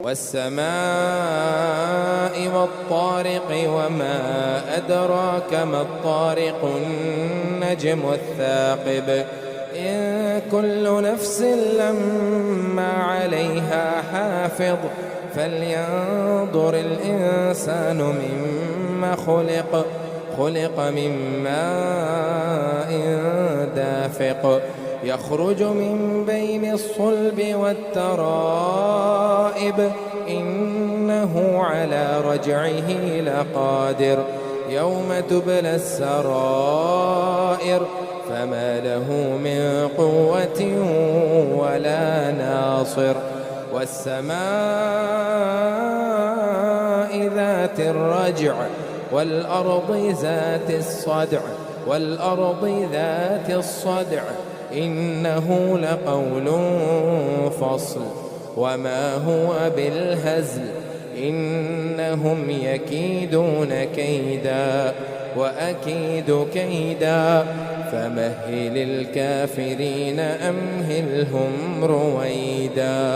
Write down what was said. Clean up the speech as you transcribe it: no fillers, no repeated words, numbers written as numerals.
والسماء والطارق وما أدراك ما الطارق النجم الثاقب إن كل نفس لما عليها حافظ فلينظر الإنسان مما خلق من ماء دافق يخرج من بين الصلب والترائب إنه على رجعه لقادر يوم تبلى السرائر فما له من قوة ولا ناصر والسماء ذات الرجع والأرض ذات الصدع إنه لقول فصل وما هو بالهزل إنهم يكيدون كيدا وأكيد كيدا فمهل الكافرين أمهلهم رويدا.